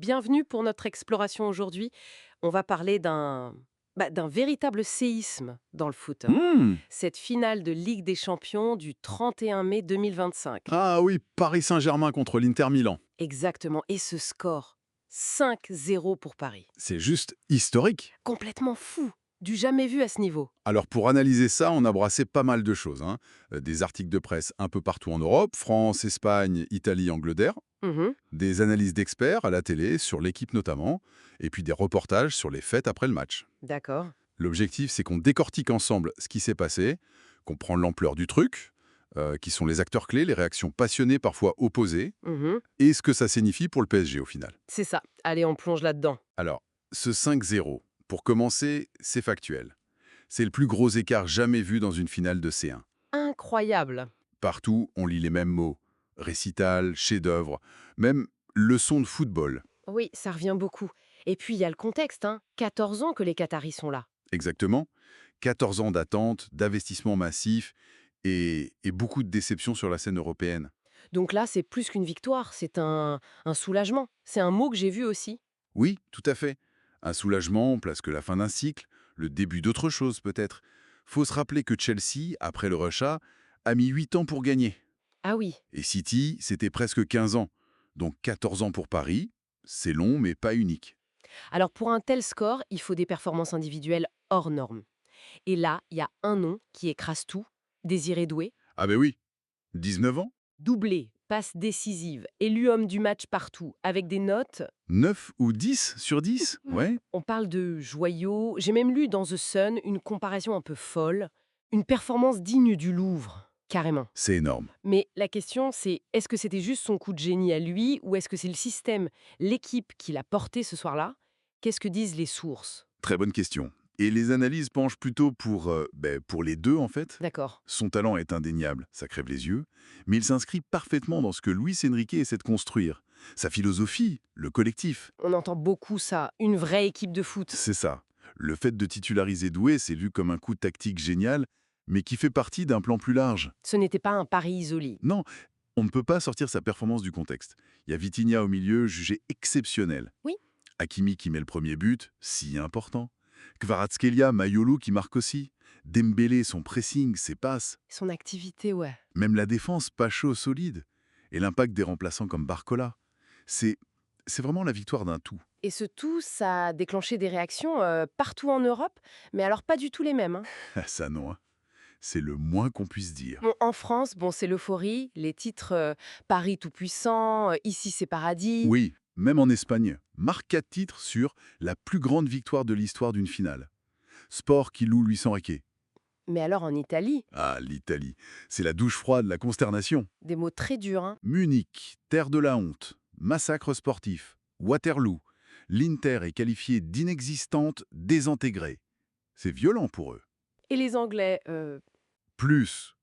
Bienvenue pour notre exploration aujourd'hui. On va parler d'un véritable séisme dans le foot. Hmm. Cette finale de Ligue des Champions du 31 mai 2025. Ah oui, Paris Saint-Germain contre l'Inter Milan. Exactement. Et ce score, 5-0 pour Paris. C'est juste historique. Complètement fou. Du jamais vu à ce niveau. Alors pour analyser ça, on a brassé pas mal de choses, hein. Des articles de presse un peu partout en Europe, France, Espagne, Italie, Angleterre, Mhm. des analyses d'experts à la télé, sur l'équipe notamment, et puis des reportages sur les fêtes après le match. D'accord. L'objectif, c'est qu'on décortique ensemble ce qui s'est passé, qu'on prend l'ampleur du truc, qui sont les acteurs clés, les réactions passionnées, parfois opposées, Mhm. et ce que ça signifie pour le PSG au final. C'est ça. Allez, on plonge là-dedans. Alors, ce 5-0, pour commencer, c'est factuel. C'est le plus gros écart jamais vu dans une finale de C1. Incroyable. Partout, on lit les mêmes mots. Récital, chef-d'œuvre, même leçon de football. Oui, ça revient beaucoup. Et puis, il y a le contexte, hein. 14 ans que les Qataris sont là. Exactement. 14 ans d'attente, d'investissement massif et beaucoup de déceptions sur la scène européenne. Donc là, c'est plus qu'une victoire, c'est un soulagement. C'est un mot que j'ai vu aussi. Oui, tout à fait. Un soulagement place que la fin d'un cycle, le début d'autre chose peut-être. Faut se rappeler que Chelsea, après le rachat, a mis 8 ans pour gagner. Ah oui. Et City, c'était presque 15 ans. Donc 14 ans pour Paris, c'est long mais pas unique. Alors pour un tel score, il faut des performances individuelles hors normes. Et là, il y a un nom qui écrase tout, Désiré Doué, Ah ben oui, 19 ans, doublé, passe décisive, élu homme du match partout, avec des notes. 9 ou 10 sur 10, ouais. On parle de joyaux. J'ai même lu dans The Sun une comparaison un peu folle, une performance digne du Louvre, carrément. C'est énorme. Mais la question, c'est est-ce que c'était juste son coup de génie à lui ou est-ce que c'est le système, l'équipe qui l'a porté ce soir-là? Qu'est-ce que disent les sources? Très bonne question. Et les analyses penchent plutôt pour les deux en fait. D'accord. Son talent est indéniable, ça crève les yeux, mais il s'inscrit parfaitement dans ce que Luis Enrique essaie de construire. Sa philosophie, le collectif, On entend beaucoup ça, une vraie équipe de foot. c'est ça. Le fait de titulariser Doué, c'est vu comme un coup tactique génial, mais qui fait partie d'un plan plus large. Ce n'était pas un pari isolé. Non, on ne peut pas sortir sa performance du contexte. Il y a Vitinha au milieu, jugé exceptionnel. Oui. Hakimi qui met le premier but, si important. Kvaratskhelia, Mayolu qui marque aussi. Dembélé, son pressing, ses passes. Son activité, ouais. Même la défense, pas chaud, solide. Et l'impact des remplaçants comme Barcola. C'est c'est vraiment la victoire d'un tout. Et ce tout, ça a déclenché des réactions partout en Europe, mais alors pas du tout les mêmes, hein. Ça non, hein. C'est le moins qu'on puisse dire. Bon, en France, bon, c'est l'euphorie, les titres Paris tout-puissant, Ici c'est paradis. Oui, même en Espagne, marque 4 titres sur la plus grande victoire de l'histoire d'une finale. Sport qui loue Luis Enrique. Mais alors en Italie, Ah, l'Italie, c'est la douche froide, la consternation. des mots très durs, hein. Munich, terre de la honte, massacre sportif, Waterloo, l'Inter est qualifiée d'inexistante, désintégrée. C'est violent pour eux. Et les Anglais, Plus,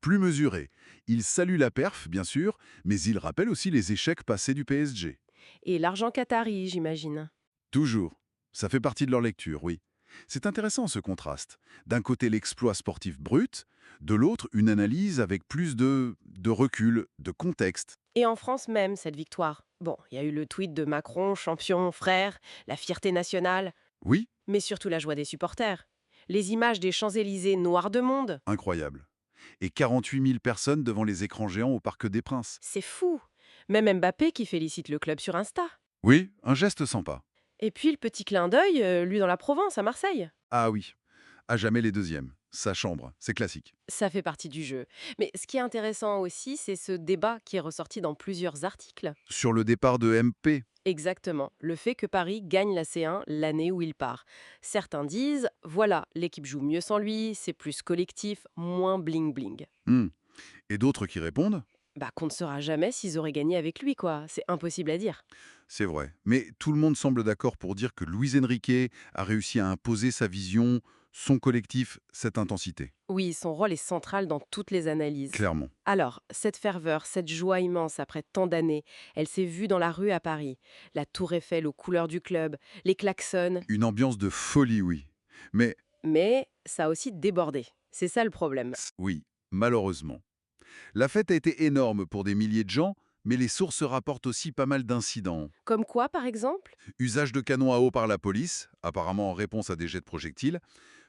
plus mesuré. Ils saluent la perf, bien sûr, mais ils rappellent aussi les échecs passés du PSG. et l'argent qatari, j'imagine. Toujours. Ça fait partie de leur lecture, oui. C'est intéressant ce contraste. D'un côté l'exploit sportif brut, de l'autre une analyse avec plus de recul, de contexte. Et en France même, cette victoire. Bon, il y a eu le tweet de Macron, champion, frère, la fierté nationale, Oui, mais surtout la joie des supporters. Les images des Champs-Élysées noirs de monde, incroyable. Et 48 000 personnes devant les écrans géants au Parc des Princes. c'est fou. Même Mbappé qui félicite le club sur Insta. Oui, un geste sympa. Et puis le petit clin d'œil, lui dans la Provence, à Marseille. Ah oui, à jamais les deuxièmes. Sa chambre, c'est classique. Ça fait partie du jeu. Mais ce qui est intéressant aussi, c'est ce débat qui est ressorti dans plusieurs articles. Sur le départ de MP, Exactement, le fait que Paris gagne la C1 l'année où il part. Certains disent, voilà, l'équipe joue mieux sans lui, c'est plus collectif, moins bling-bling. hmm. Et d'autres qui répondent, Bah qu'on ne saura jamais s'ils auraient gagné avec lui, quoi. C'est impossible à dire. c'est vrai. Mais tout le monde semble d'accord pour dire que Luis Enrique a réussi à imposer sa vision, son collectif, cette intensité. Oui, son rôle est central dans toutes les analyses. Clairement. Alors, cette ferveur, cette joie immense après tant d'années, elle s'est vue dans la rue à Paris. La tour Eiffel aux couleurs du club, les klaxons, Une ambiance de folie, oui. Mais, mais ça a aussi débordé. C'est ça le problème. oui, malheureusement. La fête a été énorme pour des milliers de gens, Mais les sources rapportent aussi pas mal d'incidents. Comme quoi, par exemple? Usage de canons à eau par la police, apparemment en réponse à des jets de projectiles.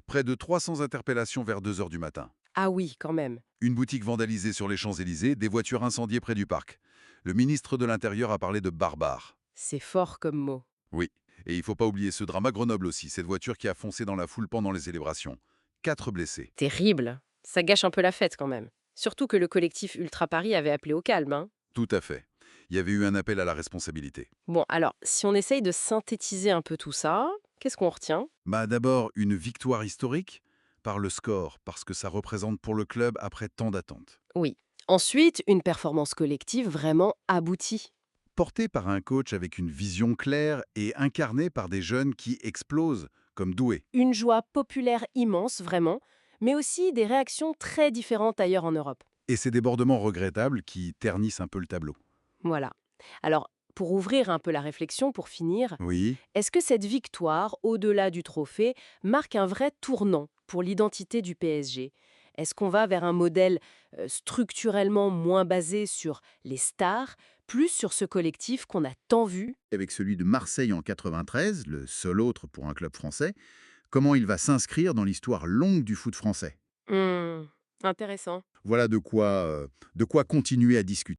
Près de 300 interpellations vers 2 heures du matin. Ah oui, quand même. Une boutique vandalisée sur les Champs-Élysées, des voitures incendiées près du parc. Le ministre de l'Intérieur a parlé de barbares. C'est fort comme mot. Oui. Et il ne faut pas oublier ce drame à Grenoble aussi, cette voiture qui a foncé dans la foule pendant les célébrations. 4 blessés. Terrible. Ça gâche un peu la fête quand même. Surtout que le collectif Ultra Paris avait appelé au calme, hein. Tout à fait. Il y avait eu un appel à la responsabilité. Bon, alors, si on essaye de synthétiser un peu tout ça, qu'est-ce qu'on retient? D'abord, une victoire historique par le score, parce que ça représente pour le club après tant d'attentes. Oui. Ensuite, une performance collective vraiment aboutie. Porté par un coach avec une vision claire et incarné par des jeunes qui explosent comme doués. Une joie populaire immense, vraiment, mais aussi des réactions très différentes ailleurs en Europe. Et ces débordements regrettables qui ternissent un peu le tableau. Voilà. Alors, pour ouvrir un peu la réflexion, pour finir, Oui, est-ce que cette victoire, au-delà du trophée, marque un vrai tournant pour l'identité du PSG? Est-ce qu'on va vers un modèle structurellement moins basé sur les stars, plus sur ce collectif qu'on a tant vu? avec celui de Marseille en 93, le seul autre pour un club français, comment il va s'inscrire dans l'histoire longue du foot français. Hmm, intéressant. Voilà de quoi continuer à discuter.